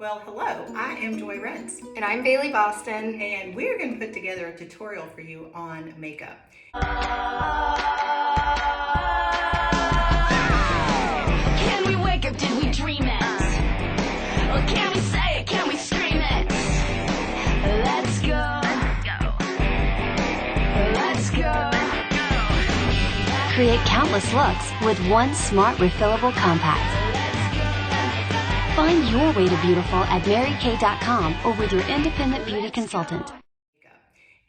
Well, hello, I am Joy Rentz, And I'm Bayley Boston. and we're going to put together a tutorial for you on makeup. Can we wake up? Did we dream it? Or can we say it? Can we scream it? Let's go. Let's go. Create countless looks with one smart refillable compact. Find your way to beautiful at marykay.com or with your independent beauty consultant.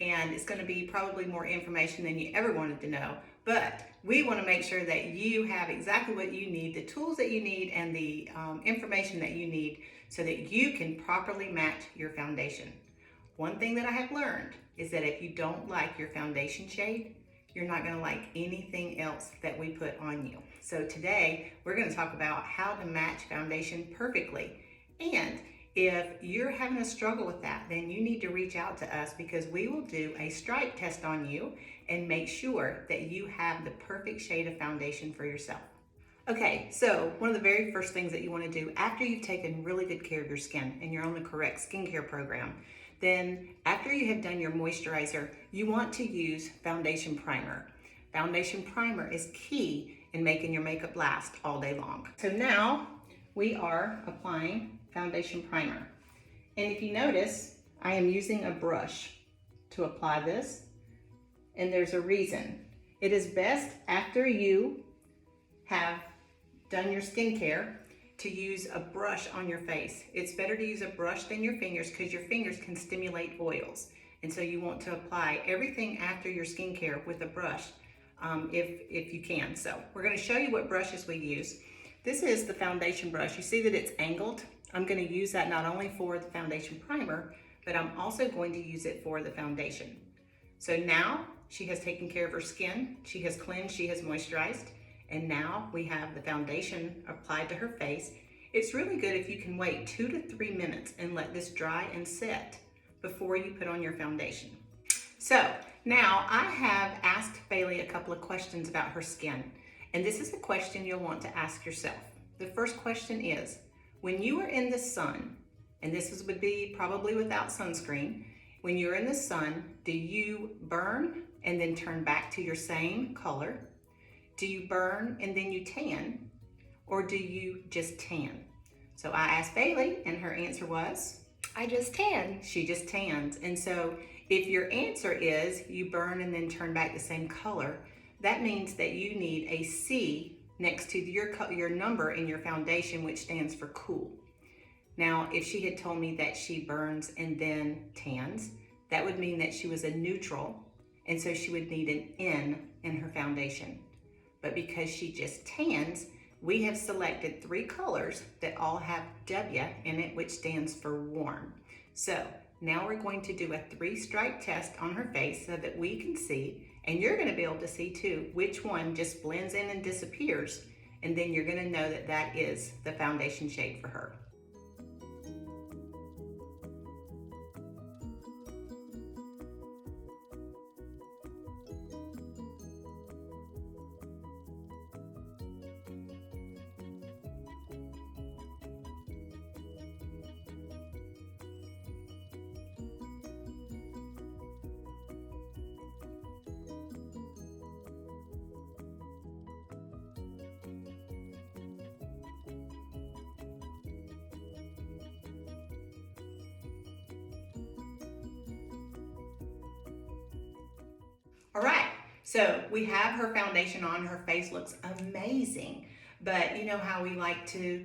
And it's going to be probably more information than you ever wanted to know, but we want to make sure that you have exactly what you need, the tools that you need, and the information that you need so that you can properly match your foundation. One thing that I have learned is that if you don't like your foundation shade, you're not going to like anything else that we put on you. So today we're going to talk about how to match foundation perfectly. And if you're having a struggle with that, then you need to reach out to us because we will do a stripe test on you and make sure that you have the perfect shade of foundation for yourself. Okay, so one of the very first things that you want to do after you've taken really good care of your skin and you're on the correct skincare program, then after you have done your moisturizer, you want to use foundation primer. Foundation primer is key in making your makeup last all day long. So now we are applying foundation primer. And if you notice, I am using a brush to apply this, and there's a reason. It is best after you have done your skincare to use a brush on your face. It's better to use a brush than your fingers because your fingers can stimulate oils. And so you want to apply everything after your skincare with a brush if you can. So we're going to show you what brushes we use. This is the foundation brush. You see that it's angled. I'm going to use that not only for the foundation primer, but I'm also going to use it for the foundation. So now she has taken care of her skin. She has cleansed, she has moisturized. And now we have the foundation applied to her face. It's really good if you can wait 2 to 3 minutes and let this dry and set before you put on your foundation. So now I have asked Bayley a couple of questions about her skin. And this is a question you'll want to ask yourself. The first question is, when you are in the sun, and would be probably without sunscreen, when you're in the sun, do you burn and then turn back to your same color? Do you burn and then you tan, or do you just tan? So I asked Bayley and her answer was, I just tan. she just tans. And so if your answer is you burn and then turn back the same color, that means that you need a C next to your number in your foundation, which stands for cool. Now, if she had told me that she burns and then tans, that would mean that she was a neutral, and so she would need an N in her foundation. But because she just tans, we have selected 3 colors that all have W in it, which stands for warm. So now we're going to do a 3-stripe test on her face so that we can see, and you're going to be able to see too, which one just blends in and disappears. And then you're going to know that that is the foundation shade for her. All right, so we have her foundation on. Her face looks amazing, but you know how we like to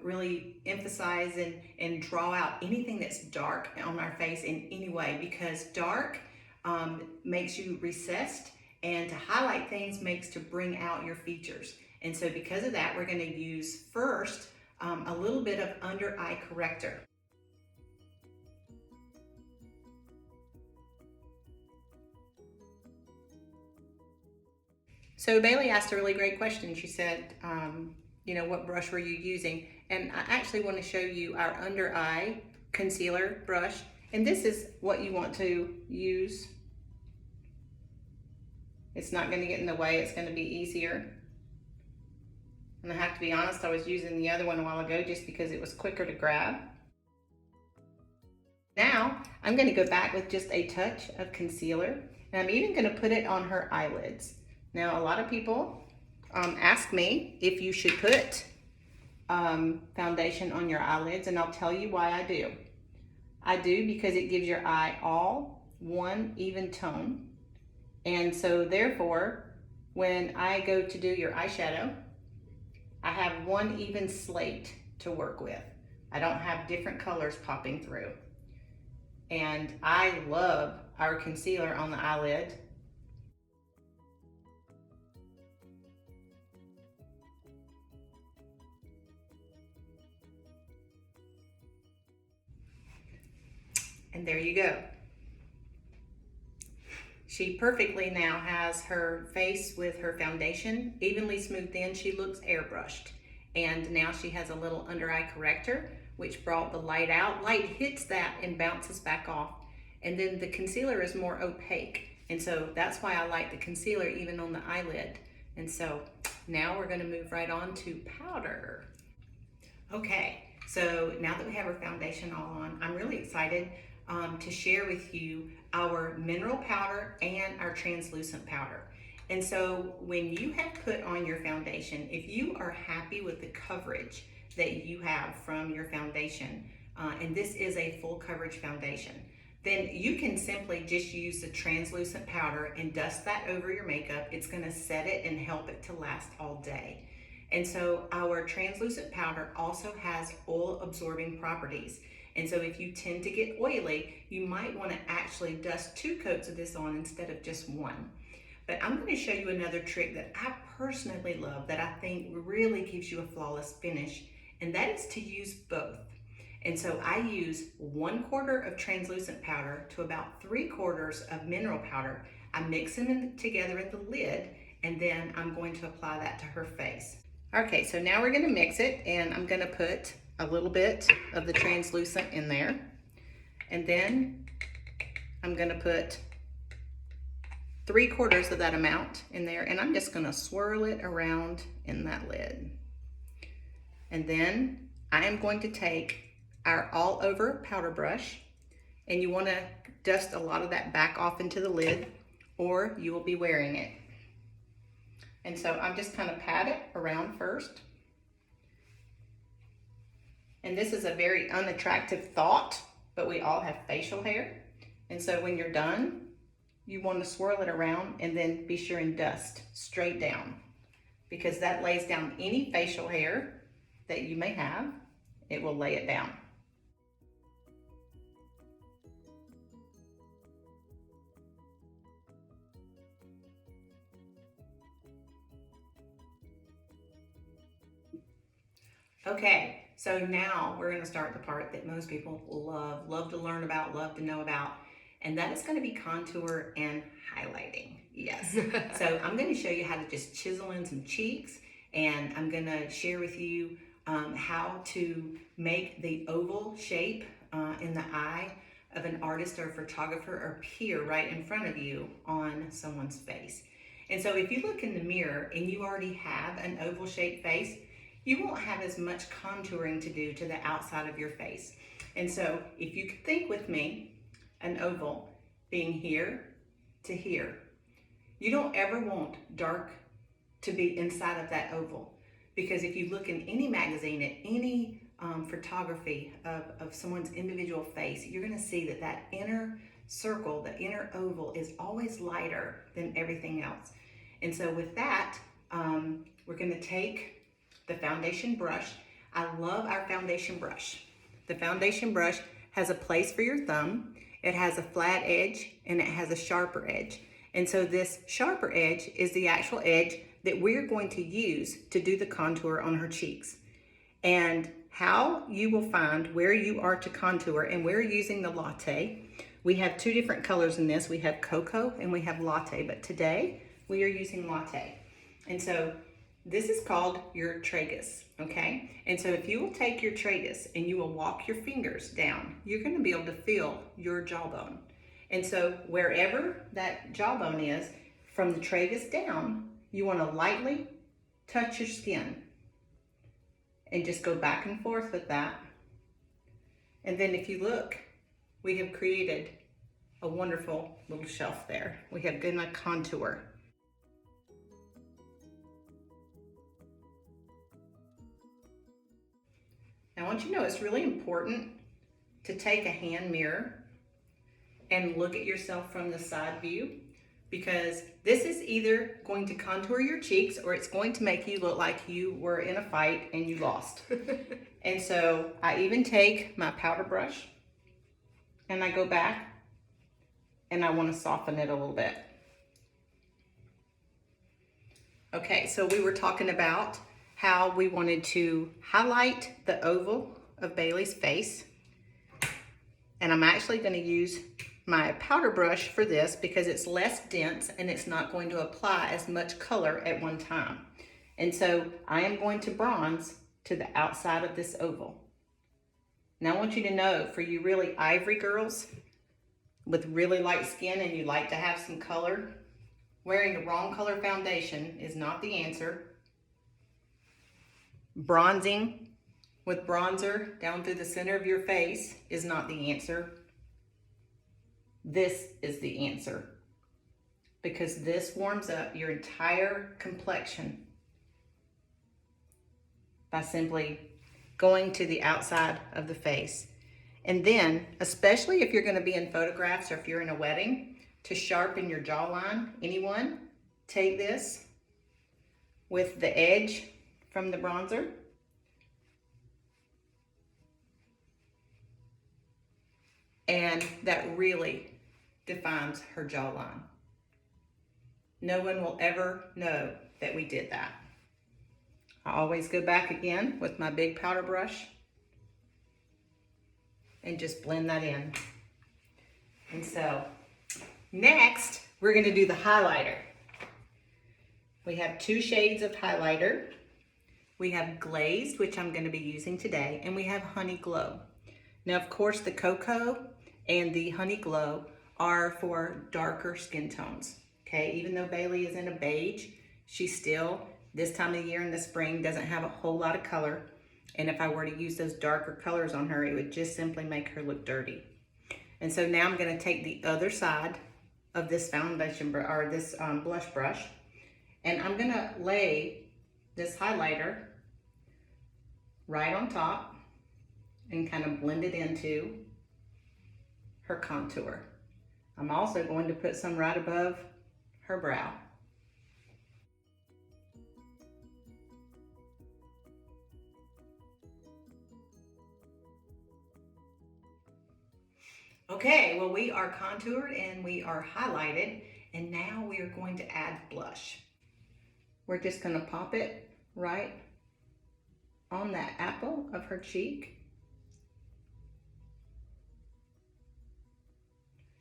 really emphasize and draw out anything that's dark on our face in any way, because dark makes you recessed, and to highlight things makes to bring out your features. And so because of that, we're going to use first a little bit of under eye corrector. So Bayley asked a really great question. She said, what brush were you using? And I actually want to show you our under eye concealer brush. And this is what you want to use. It's not going to get in the way. It's going to be easier. And I have to be honest, I was using the other one a while ago just because it was quicker to grab. Now, I'm gonna go back with just a touch of concealer, and I'm even gonna put it on her eyelids. Now, a lot of people ask me if you should put foundation on your eyelids, and I'll tell you why I do. I do because it gives your eye all one even tone. And so therefore, when I go to do your eyeshadow, I have one even slate to work with. I don't have different colors popping through. And I love our concealer on the eyelid. And there you go. She perfectly now has her face with her foundation evenly smoothed in. She looks airbrushed. And now she has a little under eye corrector, which brought the light out. Light hits that and bounces back off. And then the concealer is more opaque. And so that's why I like the concealer even on the eyelid. And so now we're gonna move right on to powder. Okay, so now that we have our foundation all on, I'm really excited to share with you our mineral powder and our translucent powder. And so when you have put on your foundation, if you are happy with the coverage that you have from your foundation, and this is a full coverage foundation, then you can simply just use the translucent powder and dust that over your makeup. It's gonna set it and help it to last all day. And so our translucent powder also has oil absorbing properties. And so if you tend to get oily, you might want to actually dust 2 coats of this on instead of just 1. But I'm going to show you another trick that I personally love that I think really gives you a flawless finish, and that is to use both. And so I use 1/4 of translucent powder to about 3/4 of mineral powder. I mix them together at the lid, and then I'm going to apply that to her face. Okay, so now we're going to mix it, and I'm going to put a little bit of the translucent in there, and then I'm going to put 3/4 of that amount in there, and I'm just going to swirl it around in that lid. And then I am going to take our all over powder brush, and you want to dust a lot of that back off into the lid or you will be wearing it. And so I'm just kind of pat it around first. And this is a very unattractive thought, but we all have facial hair. And so when you're done, you want to swirl it around and then be sure and dust straight down, because that lays down any facial hair that you may have. It will lay it down. Okay, so now we're going to start the part that most people love to learn about, love to know about, and that is going to be contour and highlighting. Yes. So I'm going to show you how to just chisel in some cheeks, and I'm going to share with you how to make the oval shape in the eye of an artist or photographer appear right in front of you on someone's face. And so if you look in the mirror and you already have an oval shaped face, you won't have as much contouring to do to the outside of your face. And so if you could think with me, an oval being here to here, you don't ever want dark to be inside of that oval, because if you look in any magazine, at any photography of someone's individual face, you're gonna see that that inner circle, the inner oval, is always lighter than everything else. And so with that, we're gonna take the foundation brush. I love our foundation brush. The foundation brush has a place for your thumb. It has a flat edge and it has a sharper edge. And so this sharper edge is the actual edge that we're going to use to do the contour on her cheeks. And how you will find where you are to contour, and we're using the latte. We have 2 different colors in this. We have cocoa and we have latte, but today we are using latte. And so this is called your tragus, okay? And so if you will take your tragus and you will walk your fingers down, you're gonna be able to feel your jawbone. And so wherever that jawbone is, from the tragus down, you wanna lightly touch your skin and just go back and forth with that. And then if you look we have created a wonderful little shelf there. We have good contour. Now I want you to know it's really important to take a hand mirror and look at yourself from the side view, because this is either going to contour your cheeks or it's going to make you look like you were in a fight and you lost. And so I even take my powder brush and I go back and I want to soften it a little bit. Okay, so we were talking about how we wanted to highlight the oval of Bailey's face. And I'm actually going to use my powder brush for this because it's less dense and it's not going to apply as much color at one time. And so I am going to bronze to the outside of this oval. Now I want you to know, for you really ivory girls with really light skin and you like to have some color, wearing the wrong color foundation is not the answer. Bronzing with bronzer down through the center of your face is not the answer. This is the answer, because this warms up your entire complexion by simply going to the outside of the face. And then, especially if you're going to be in photographs or if you're in a wedding, to sharpen your jawline, anyone, take this with the edge from the bronzer and that really defines her jawline. No one will ever know that we did that. I always go back again with my big powder brush and just blend that in. And so next, we're going to do the highlighter. We have 2 shades of highlighter. We have glazed, which I'm going to be using today, and we have honey glow. Now, of course, the cocoa and the honey glow are for darker skin tones, okay? Even though Bailey is in a beige, she still, this time of year in the spring, doesn't have a whole lot of color. And if I were to use those darker colors on her, it would just simply make her look dirty. And so now I'm gonna take the other side of this foundation, or this blush brush, and I'm gonna lay this highlighter right on top and kind of blend it into her contour. I'm also going to put some right above her brow. Okay, well, we are contoured and we are highlighted, and now we are going to add blush. We're just going to pop it right on that apple of her cheek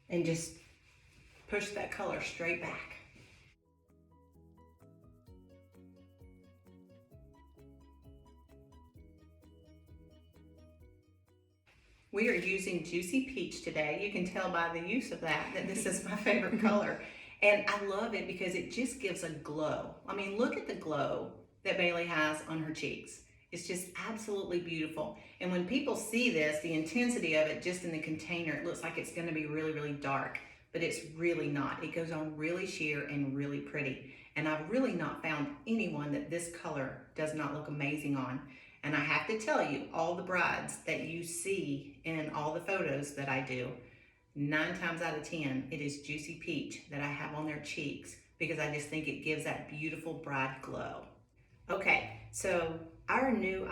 and just push that color straight back. We are using Juicy Peach today. You can tell by the use of that this is my favorite color. And I love it because it just gives a glow. I mean, look at the glow that Bailey has on her cheeks. It's just absolutely beautiful. And when people see this, the intensity of it just in the container, it looks like it's gonna be really, really dark, but it's really not. It goes on really sheer and really pretty. And I've really not found anyone that this color does not look amazing on. And I have to tell you, all the brides that you see in all the photos that I do, 9 times out of 10, it is Juicy Peach that I have on their cheeks because I just think it gives that beautiful bride glow. Okay, so our new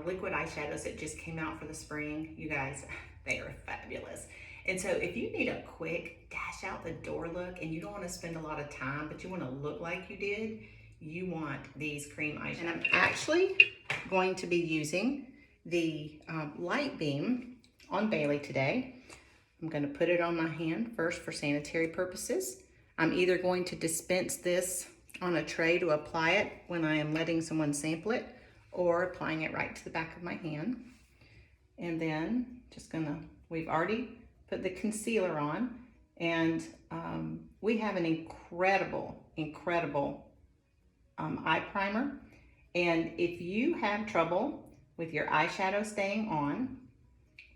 liquid eyeshadows that just came out for the spring, you guys, they are fabulous. And so if you need a quick dash out the door look and you don't want to spend a lot of time, but you want to look like you did, you want these cream eyeshadows. And I'm actually going to be using the Light Beam on Bailey today. I'm going to put it on my hand first for sanitary purposes. I'm either going to dispense this on a tray to apply it when I am letting someone sample it, or applying it right to the back of my hand. And then just gonna, we've already put the concealer on, and we have an incredible eye primer. And if you have trouble with your eyeshadow staying on,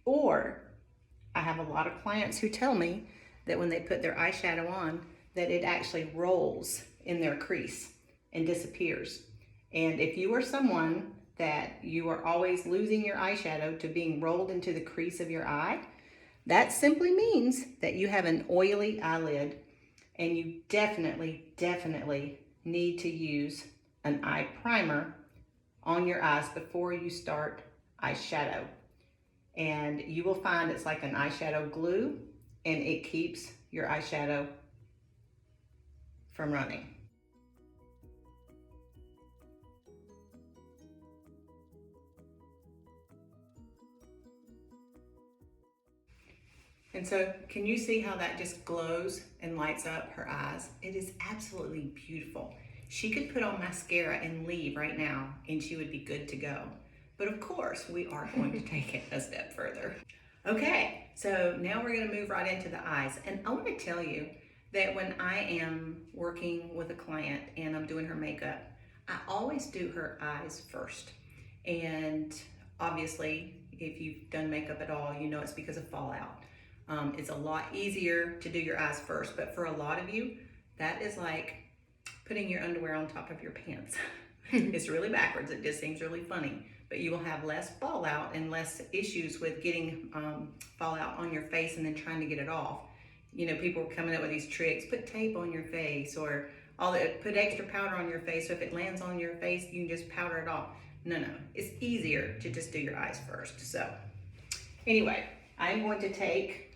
or I have a lot of clients who tell me that when they put their eyeshadow on, that it actually rolls in their crease and disappears. And if you are someone that you are always losing your eyeshadow to being rolled into the crease of your eye, that simply means that you have an oily eyelid, and you definitely need to use an eye primer on your eyes before you start eyeshadow. And you will find it's like an eyeshadow glue, and it keeps your eyeshadow from running. And so, can you see how that just glows and lights up her eyes? It is absolutely beautiful. She could put on mascara and leave right now, and she would be good to go. But of course, we are going to take it a step further. Okay, so now we're gonna move right into the eyes. And I wanna tell you that when I am working with a client and I'm doing her makeup, I always do her eyes first. And obviously, if you've done makeup at all, you know it's because of fallout. It's a lot easier to do your eyes first, but for a lot of you, that is like putting your underwear on top of your pants. It's really backwards. It just seems really funny, but you will have less fallout and less issues with getting fallout on your face and then trying to get it off. You know, people are coming up with these tricks, put tape on your face, or put extra powder on your face, so if it lands on your face, you can just powder it off. No, it's easier to just do your eyes first. So anyway, I'm going to take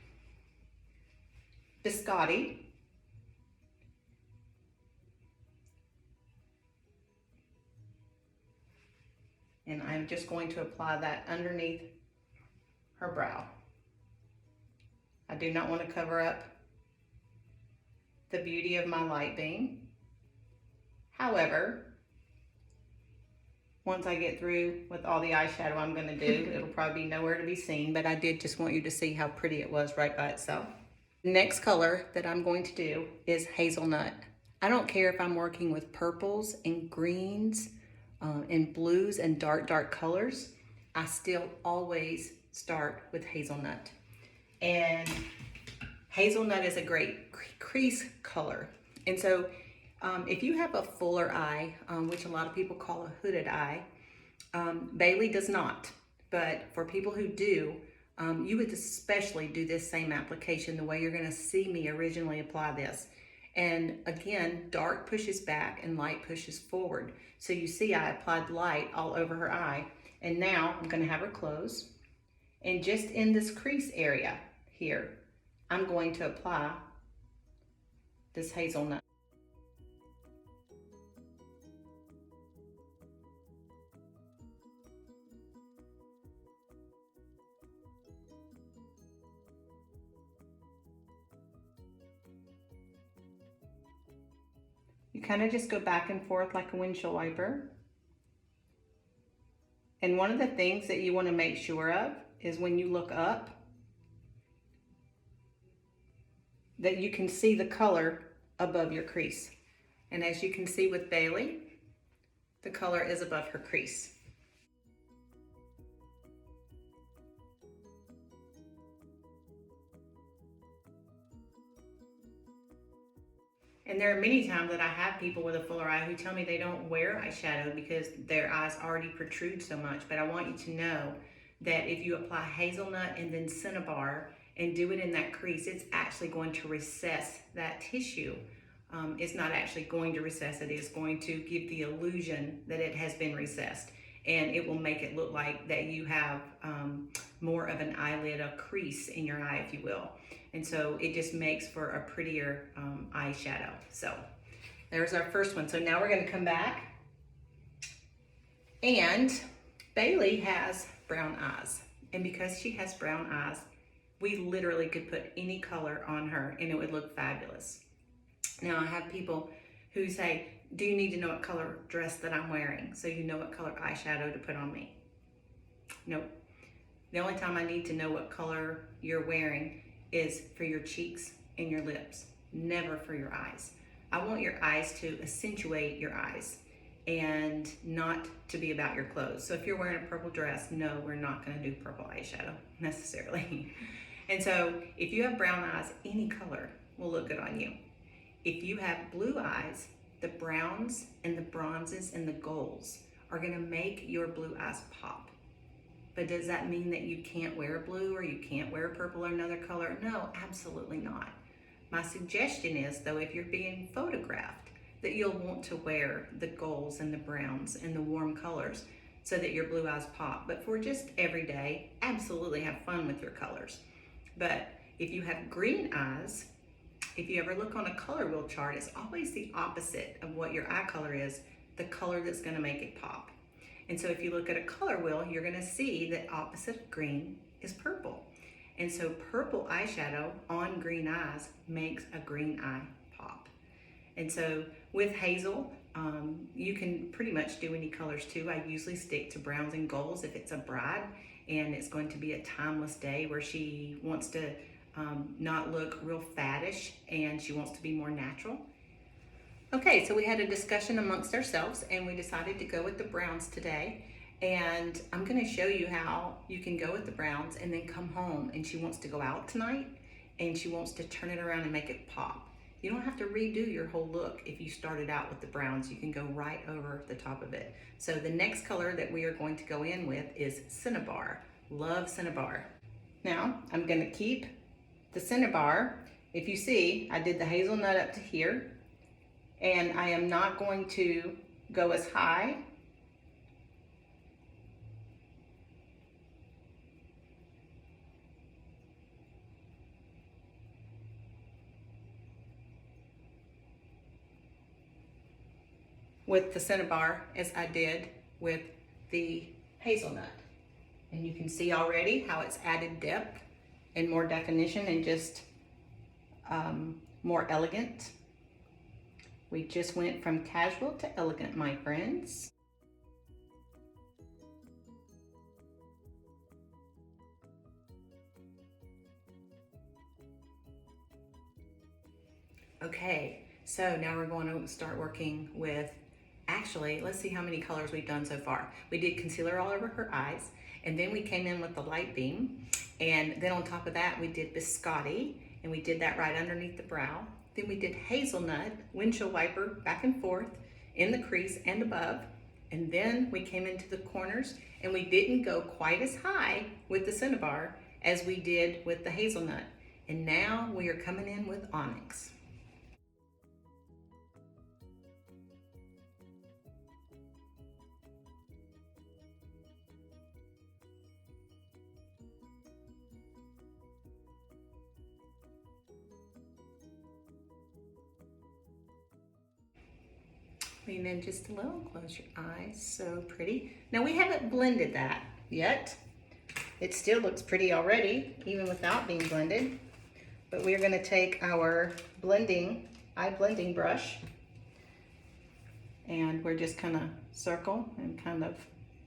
Biscotti, and I'm just going to apply that underneath her brow. I do not want to cover up the beauty of my light beam. However, once I get through with all the eyeshadow I'm going to do, it'll probably be nowhere to be seen, but I did just want you to see how pretty it was right by itself. The next color that I'm going to do is hazelnut. I don't care if I'm working with purples and greens and blues and dark colors. I still always start with hazelnut. And hazelnut is a great crease color. And so if you have a fuller eye, which a lot of people call a hooded eye, Bayley does not. But for people who do, you would especially do this same application the way you're gonna see me originally apply this. And again, dark pushes back and light pushes forward. So you see I applied light all over her eye. And now I'm gonna have her close. And just in this crease area here, I'm going to apply this hazelnut. You kind of just go back and forth like a windshield wiper. And one of the things that you want to make sure of is when you look up, that you can see the color above your crease. And as you can see with Bayley, the color is above her crease. And there are many times that I have people with a fuller eye who tell me they don't wear eyeshadow because their eyes already protrude so much. But I want you to know that if you apply hazelnut and then cinnabar and do it in that crease, it's actually going to recess that tissue. It's not actually going to recess it. It's going to give the illusion that it has been recessed. And it will make it look like that you have more of an eyelid, a crease in your eye, if you will. And so it just makes for a prettier eyeshadow. So there's our first one. So now we're gonna come back, and Bayley has brown eyes. And because she has brown eyes, we literally could put any color on her and it would look fabulous. Now I have people who say, do you need to know what color dress that I'm wearing so you know what color eyeshadow to put on me? Nope. The only time I need to know what color you're wearing is for your cheeks and your lips, never for your eyes. I want your eyes to accentuate your eyes and not to be about your clothes. So if you're wearing a purple dress, no, we're not gonna do purple eyeshadow necessarily. And so if you have brown eyes, any color will look good on you. If you have blue eyes, the browns and the bronzes and the golds are gonna make your blue eyes pop. But does that mean that you can't wear blue or you can't wear purple or another color? No, absolutely not. My suggestion is, though, if you're being photographed, that you'll want to wear the golds and the browns and the warm colors so that your blue eyes pop. But for just every day, absolutely have fun with your colors. But if you have green eyes, if you ever look on a color wheel chart, it's always the opposite of what your eye color is, the color that's gonna make it pop. And so if you look at a color wheel, you're gonna see that opposite of green is purple. And so purple eyeshadow on green eyes makes a green eye pop. And so with hazel, you can pretty much do any colors too. I usually stick to browns and golds if it's a bride and it's going to be a timeless day where she wants to not look real faddish and she wants to be more natural. Okay, so we had a discussion amongst ourselves and we decided to go with the browns today. And I'm gonna show you how you can go with the browns and then come home and she wants to go out tonight and she wants to turn it around and make it pop. You don't have to redo your whole look if you started out with the browns. You can go right over the top of it. So the next color that we are going to go in with is Cinnabar. Love Cinnabar. Now, I'm gonna keep the Cinnabar. If you see, I did the hazelnut up to here. And I am not going to go as high with the Cinnabar as I did with the hazelnut. And you can see already how it's added depth and more definition and just more elegant. We just went from casual to elegant, my friends. Okay, so now we're going to start working with, actually, let's see how many colors we've done so far. We did concealer all over her eyes, and then we came in with the light beam, and then on top of that, we did biscotti, and we did that right underneath the brow. Then we did hazelnut, windshield wiper, back and forth in the crease and above. And then we came into the corners and we didn't go quite as high with the Cinnabar as we did with the hazelnut. And now we are coming in with onyx. Lean in just a little, close your eyes, so pretty. Now we haven't blended that yet. It still looks pretty already, even without being blended. But we are gonna take our eye blending brush, and we're just gonna circle and kind of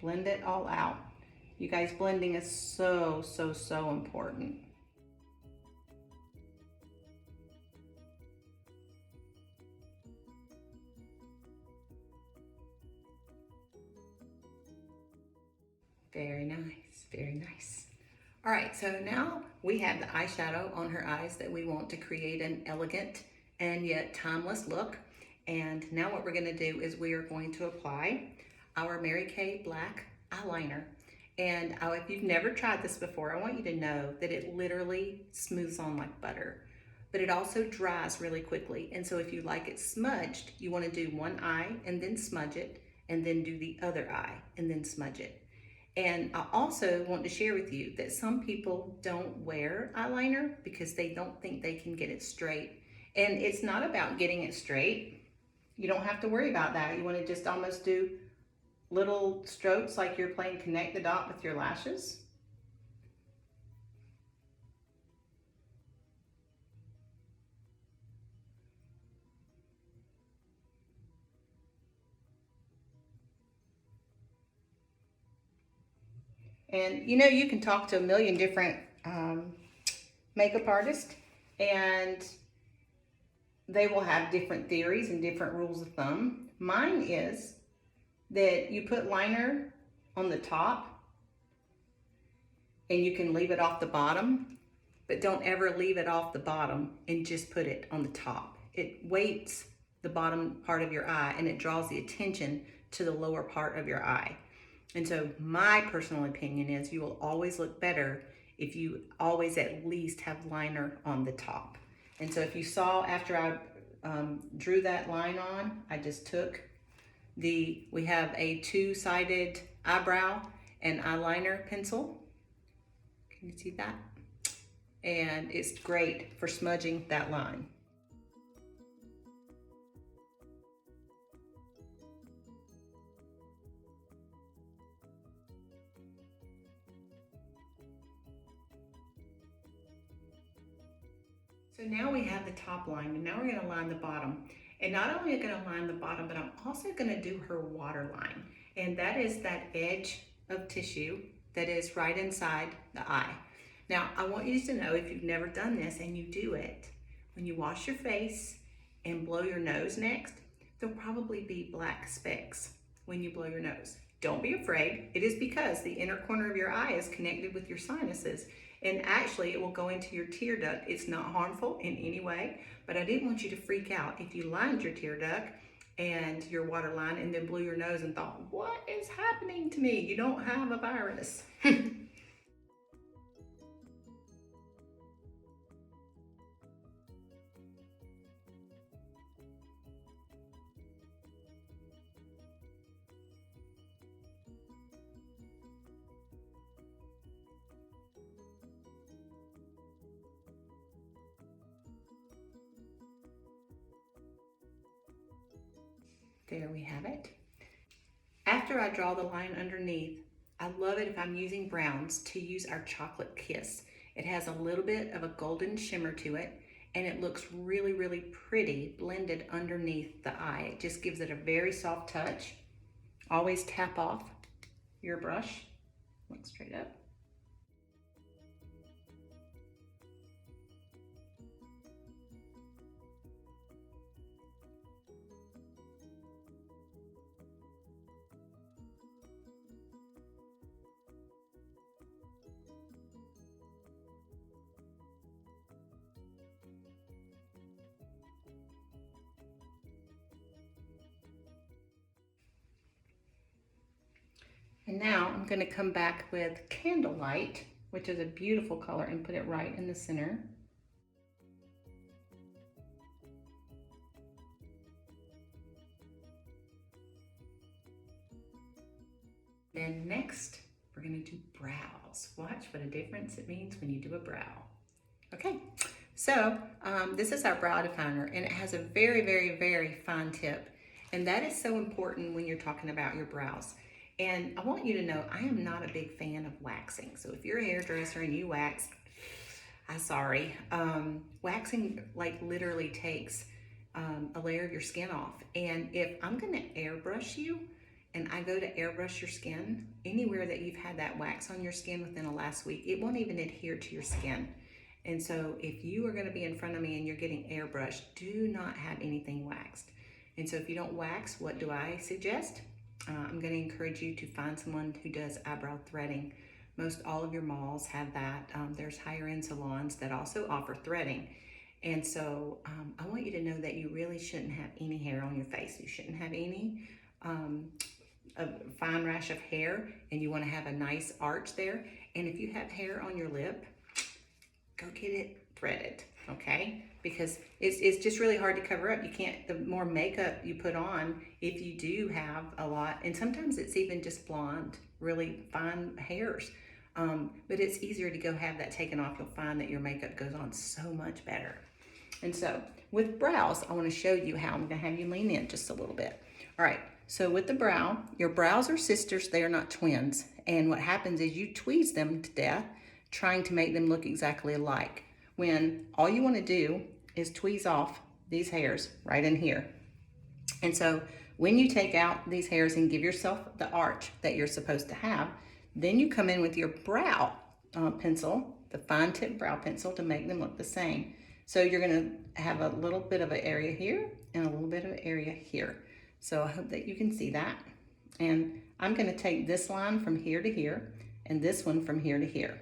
blend it all out. You guys, blending is so, so, so important. Very nice, very nice. All right, so now we have the eyeshadow on her eyes that we want to create an elegant and yet timeless look. And now what we're gonna do is we are going to apply our Mary Kay black eyeliner. And if you've never tried this before, I want you to know that it literally smooths on like butter, but it also dries really quickly. And so if you like it smudged, you wanna do one eye and then smudge it, and then do the other eye and then smudge it. And I also want to share with you that some people don't wear eyeliner because they don't think they can get it straight. And it's not about getting it straight. You don't have to worry about that. You want to just almost do little strokes like you're playing connect the dot with your lashes. And you know, you can talk to a million different makeup artists and they will have different theories and different rules of thumb. Mine is that you put liner on the top and you can leave it off the bottom but don't ever leave it off the bottom and just put it on the top. It weights the bottom part of your eye and it draws the attention to the lower part of your eye. And so my personal opinion is you will always look better if you always at least have liner on the top. And so if you saw after I drew that line on, I just took we have a two-sided eyebrow and eyeliner pencil. Can you see that? And it's great for smudging that line. So now we have the top line, and now we're going to line the bottom. And not only am I going to line the bottom, but I'm also going to do her waterline. And that is that edge of tissue that is right inside the eye. Now, I want you to know, if you've never done this and you do it, when you wash your face and blow your nose next, there'll probably be black specks when you blow your nose. Don't be afraid. It is because the inner corner of your eye is connected with your sinuses. And actually, it will go into your tear duct. It's not harmful in any way, but I didn't want you to freak out if you lined your tear duct and your waterline and then blew your nose and thought, what is happening to me? You don't have a virus. There we have it. After I draw the line underneath, I love it if I'm using browns to use our chocolate kiss. It has a little bit of a golden shimmer to it, and it looks really, really pretty blended underneath the eye. It just gives it a very soft touch. Always tap off your brush. Look straight up. And now I'm going to come back with Candlelight, which is a beautiful color, and put it right in the center. Then next, we're going to do brows. Watch what a difference it means when you do a brow. Okay, so this is our brow definer, and it has a very, very, very fine tip. And that is so important when you're talking about your brows. And I want you to know, I am not a big fan of waxing. So if you're a hairdresser and you wax, I'm sorry. Waxing like literally takes a layer of your skin off. And if I'm gonna airbrush you and I go to airbrush your skin, anywhere that you've had that wax on your skin within the last week, it won't even adhere to your skin. And so if you are gonna be in front of me and you're getting airbrushed, do not have anything waxed. And so if you don't wax, what do I suggest? I'm going to encourage you to find someone who does eyebrow threading. Most all of your malls have that. There's higher end salons that also offer threading. And so I want you to know that you really shouldn't have any hair on your face. You shouldn't have any a fine rash of hair, and you want to have a nice arch there. And if you have hair on your lip, go get it threaded, okay? Because it's just really hard to cover up. You can't, the more makeup you put on, if you do have a lot, and sometimes it's even just blonde, really fine hairs, but it's easier to go have that taken off. You'll find that your makeup goes on so much better. And so with brows, I want to show you how. I'm going to have you lean in just a little bit. All right, so with the brow, your brows are sisters, they are not twins. And what happens is you tweeze them to death, trying to make them look exactly alike, when all you want to do is tweeze off these hairs right in here. And so when you take out these hairs and give yourself the arch that you're supposed to have, then you come in with your brow pencil, the fine tip brow pencil, to make them look the same. So you're going to have a little bit of an area here and a little bit of an area here. So I hope that you can see that. And I'm going to take this line from here to here and this one from here to here.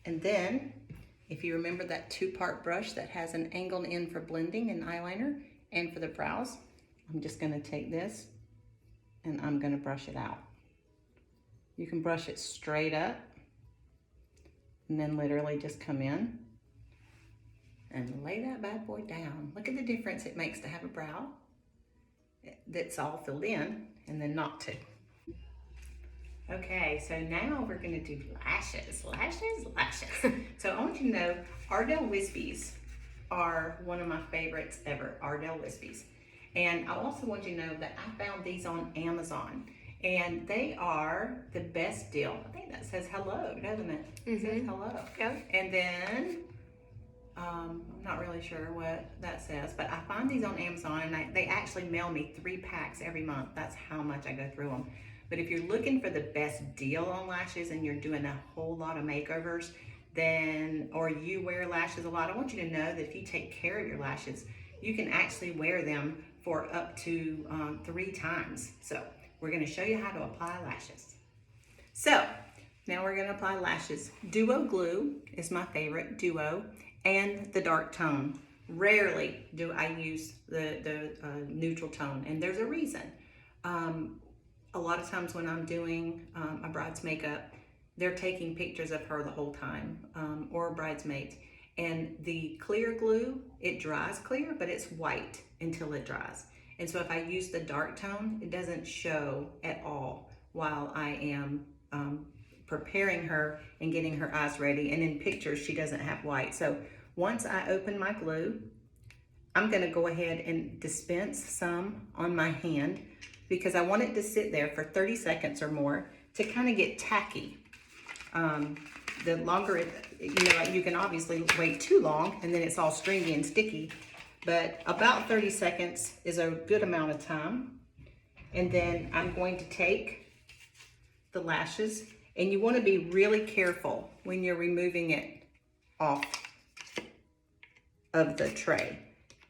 And then, if you remember that two-part brush that has an angled end for blending and eyeliner and for the brows, I'm just gonna take this and I'm gonna brush it out. You can brush it straight up and then literally just come in and lay that bad boy down. Look at the difference it makes to have a brow that's all filled in and then not to. Okay, so now we're gonna do lashes. So I want you to know Ardell Wispies are one of my favorites ever, Ardell Wispies. And I also want you to know that I found these on Amazon and they are the best deal. I think that says hello, doesn't it? It says hello. Yeah. And then, I'm not really sure what that says, but I find these on Amazon and they actually mail me 3 packs every month. That's how much I go through them. But if you're looking for the best deal on lashes and you're doing a whole lot of makeovers, then, or you wear lashes a lot, I want you to know that if you take care of your lashes, you can actually wear them for up to 3 times. So we're gonna show you how to apply lashes. So now we're gonna apply lashes. Duo glue is my favorite, Duo, and the dark tone. Rarely do I use the neutral tone, and there's a reason. A lot of times when I'm doing a bride's makeup, they're taking pictures of her the whole time, or bridesmaids. And the clear glue, it dries clear, but it's white until it dries. And so if I use the dark tone, it doesn't show at all while I am preparing her and getting her eyes ready. And in pictures, she doesn't have white. So once I open my glue, I'm gonna go ahead and dispense some on my hand because I want it to sit there for 30 seconds or more to kind of get tacky. The longer you can obviously wait too long and then it's all stringy and sticky, but about 30 seconds is a good amount of time. And then I'm going to take the lashes, and you want to be really careful when you're removing it off of the tray.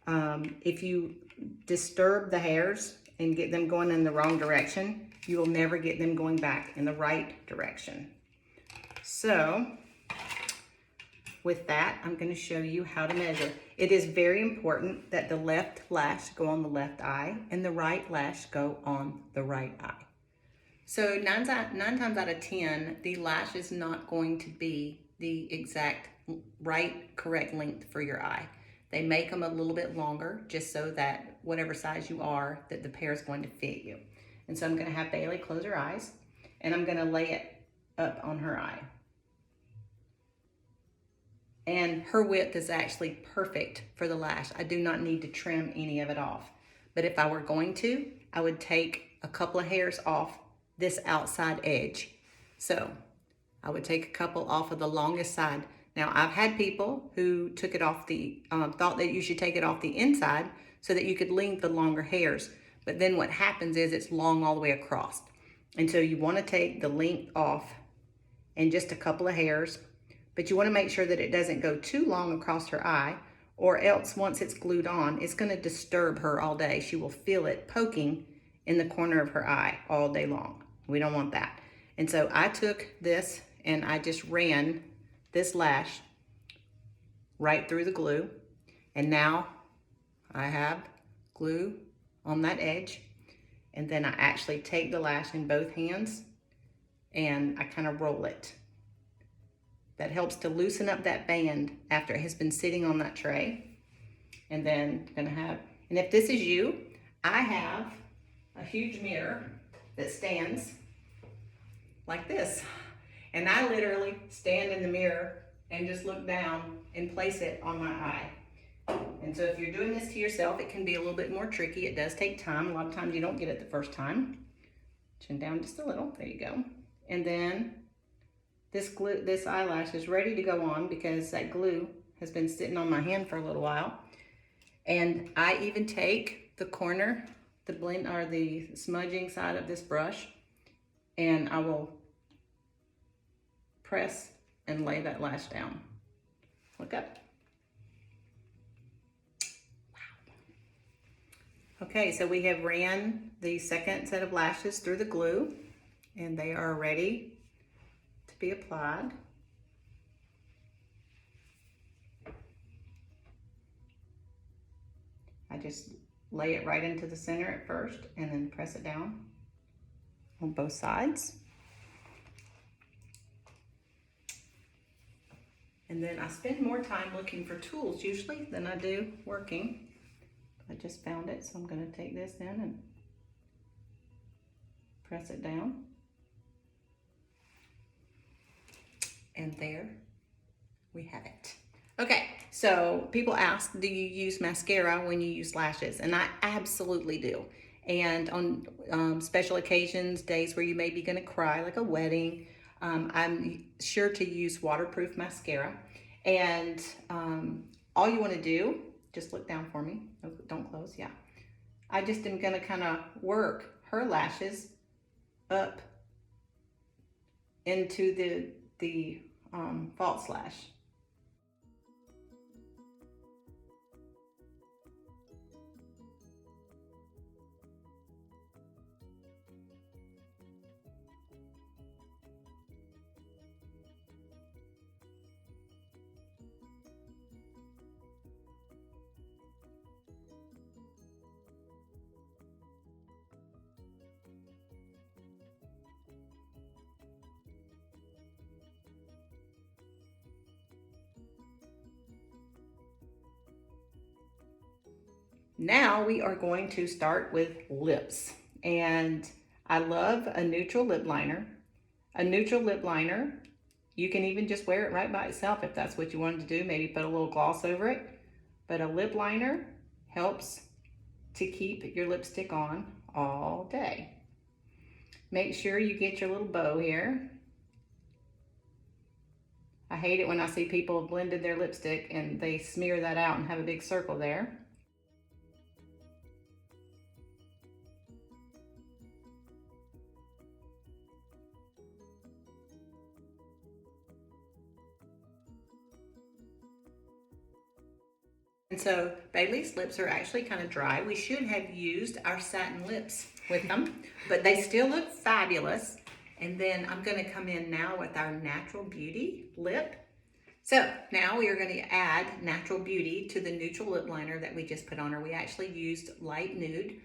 If you disturb the hairs and get them going in the wrong direction, you will never get them going back in the right direction. So with that, I'm going to show you how to measure. It is very important that the left lash go on the left eye and the right lash go on the right eye. So nine times out of 10, the lash is not going to be the exact correct length for your eye. They make them a little bit longer just so that whatever size you are, that the pair is going to fit you. And so I'm going to have Bailey close her eyes and I'm going to lay it up on her eye. And her width is actually perfect for the lash. I do not need to trim any of it off. But if I were going to, I would take a couple of hairs off this outside edge. So I would take a couple off of the longest side. Now I've had people who took it off thought that you should take it off the inside so that you could lengthen the longer hairs. But then what happens is it's long all the way across. And so you want to take the length off and just a couple of hairs. But you want to make sure that it doesn't go too long across her eye, or else once it's glued on, it's going to disturb her all day. She will feel it poking in the corner of her eye all day long. We don't want that. And so I took this and I just ran this lash right through the glue. And now I have glue on that edge. And then I actually take the lash in both hands and I kind of roll it. That helps to loosen up that band after it has been sitting on that tray. And then I'm gonna have, and if this is you, I have a huge mirror that stands like this. And I literally stand in the mirror and just look down and place it on my eye. And so if you're doing this to yourself, it can be a little bit more tricky. It does take time. A lot of times you don't get it the first time. Chin down just a little, there you go. And then this eyelash is ready to go on because that glue has been sitting on my hand for a little while. And I even take the corner, the blend or the smudging side of this brush, and I will press and lay that lash down. Look up. Wow. Okay, so we have ran the second set of lashes through the glue and they are ready to be applied. I just lay it right into the center at first and then press it down on both sides. And then I spend more time looking for tools usually than I do working. I just found it, so I'm going to take this in and press it down. And there we have it. Okay, so people ask, do you use mascara when you use lashes? And I absolutely do. And on special occasions, days where you may be gonna cry, like a wedding, I'm sure to use waterproof mascara. And all you wanna do, just look down for me. No, don't close, yeah. I just am gonna kind of work her lashes up into the false lash. Now we are going to start with lips, and I love a neutral lip liner. A neutral lip liner, you can even just wear it right by itself if that's what you wanted to do, maybe put a little gloss over it. But a lip liner helps to keep your lipstick on all day. Make sure you get your little bow here. I hate it when I see people blended their lipstick and they smear that out and have a big circle there. And so Bailey's lips are actually kind of dry. We should have used our satin lips with them, but they still look fabulous. And then I'm going to come in now with our Natural Beauty lip. So now we are going to add Natural Beauty to the neutral lip liner that we just put on her. We actually used light nude.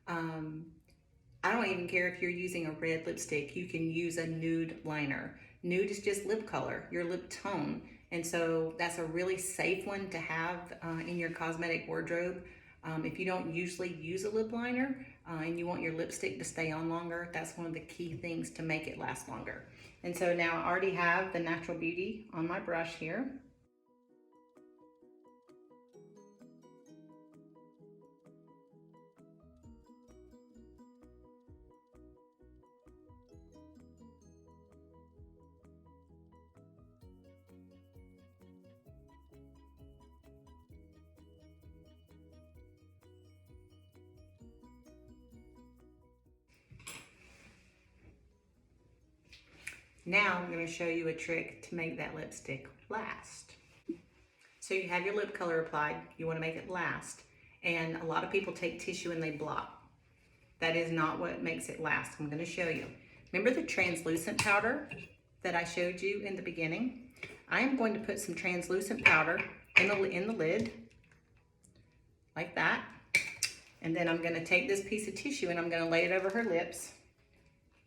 I don't even care if you're using a red lipstick. You can use a nude liner. Nude is just lip color, your lip tone. And so that's a really safe one to have in your cosmetic wardrobe. If you don't usually use a lip liner and you want your lipstick to stay on longer, that's one of the key things to make it last longer. And so now I already have the Natural Beauty on my brush here. Now I'm going to show you a trick to make that lipstick last. So you have your lip color applied, you want to make it last. And a lot of people take tissue and they blot. That is not what makes it last. I'm going to show you. Remember the translucent powder that I showed you in the beginning? I am going to put some translucent powder in the lid, like that. And then I'm going to take this piece of tissue and I'm going to lay it over her lips.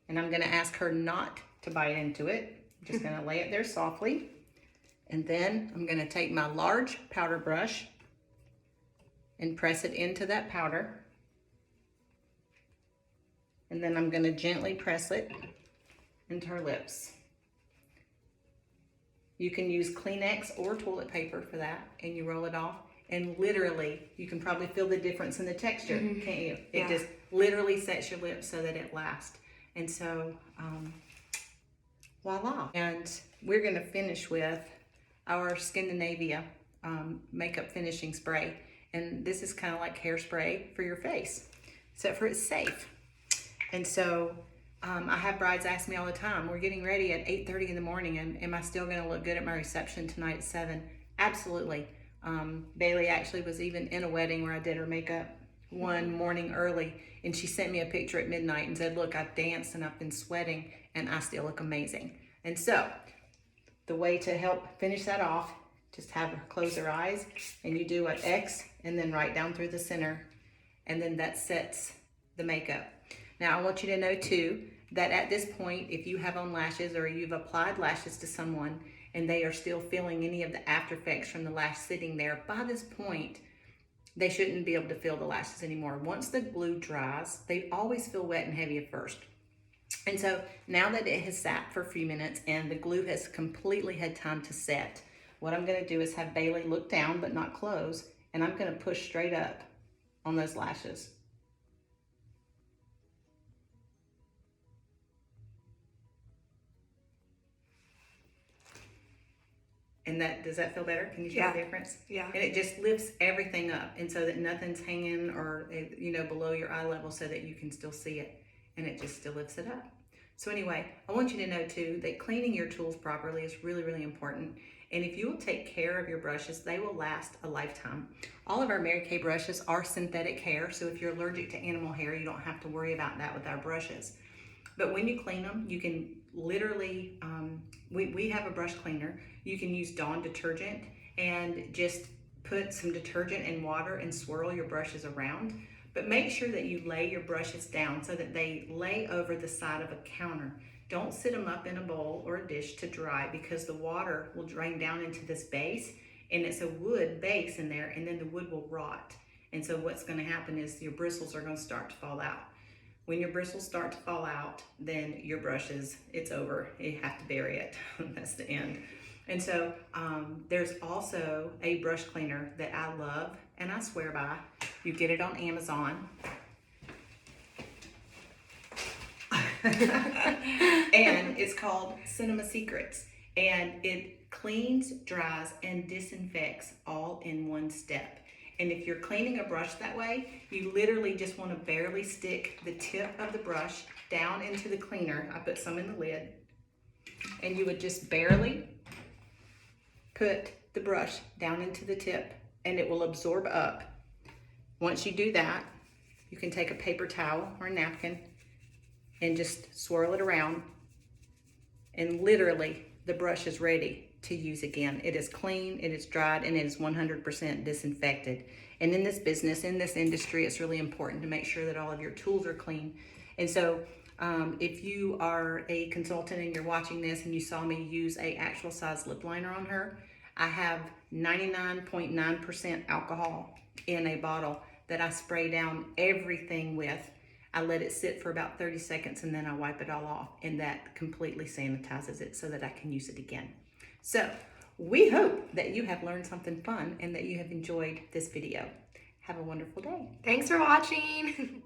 And I'm going to ask her not to bite into it. I'm just going to lay it there softly. And then I'm going to take my large powder brush and press it into that powder. And then I'm going to gently press it into her lips. You can use Kleenex or toilet paper for that, and you roll it off. And literally, you can probably feel the difference in the texture, can't you? It just literally sets your lips so that it lasts. And so, voila. And we're going to finish with our Scandinavia makeup finishing spray. And this is kind of like hairspray for your face, except for it's safe. And so I have brides ask me all the time, we're getting ready at 8:30 in the morning, and am I still going to look good at my reception tonight at 7? Absolutely. Bailey actually was even in a wedding where I did her makeup one morning early, and she sent me a picture at midnight and said, look, I've danced and I've been sweating and I still look amazing. And so the way to help finish that off, just have her close her eyes, and you do an X and then right down through the center, and then that sets the makeup. Now I want you to know too that at this point, if you have on lashes or you've applied lashes to someone and they are still feeling any of the after effects from the lash sitting there, by this point they shouldn't be able to feel the lashes anymore. Once the glue dries, they always feel wet and heavy at first. And so now that it has sat for a few minutes and the glue has completely had time to set, what I'm going to do is have Bayley look down but not close, and I'm going to push straight up on those lashes. And does that feel better? Can you tell the difference? Yeah. And it just lifts everything up, and so that nothing's hanging or below your eye level, so that you can still see it, and it just still lifts it up. So anyway, I want you to know too that cleaning your tools properly is really, really important. And if you will take care of your brushes, they will last a lifetime. All of our Mary Kay brushes are synthetic hair, so if you're allergic to animal hair, you don't have to worry about that with our brushes. But when you clean them, you can literally, we have a brush cleaner. You can use Dawn detergent and just put some detergent in water and swirl your brushes around. But make sure that you lay your brushes down so that they lay over the side of a counter. Don't sit them up in a bowl or a dish to dry, because the water will drain down into this base, and it's a wood base in there, and then the wood will rot. And so what's going to happen is your bristles are going to start to fall out. When your bristles start to fall out, then your brushes, it's over. You have to bury it. That's the end. And so there's also a brush cleaner that I love and I swear by. You get it on Amazon. And it's called Cinema Secrets. And it cleans, dries, and disinfects all in one step. And if you're cleaning a brush that way, you literally just want to barely stick the tip of the brush down into the cleaner. I put some in the lid. And you would just barely put the brush down into the tip, and it will absorb up. Once you do that, you can take a paper towel or a napkin and just swirl it around, and literally the brush is ready to use again. It is clean, it is dried, and it is 100% disinfected. And in this business, in this industry, it's really important to make sure that all of your tools are clean. And so if you are a consultant and you're watching this and you saw me use a actual size lip liner on her, I have 99.9% alcohol in a bottle that I spray down everything with. I let it sit for about 30 seconds and then I wipe it all off, and that completely sanitizes it so that I can use it again. So we hope that you have learned something fun and that you have enjoyed this video. Have a wonderful day. Thanks for watching.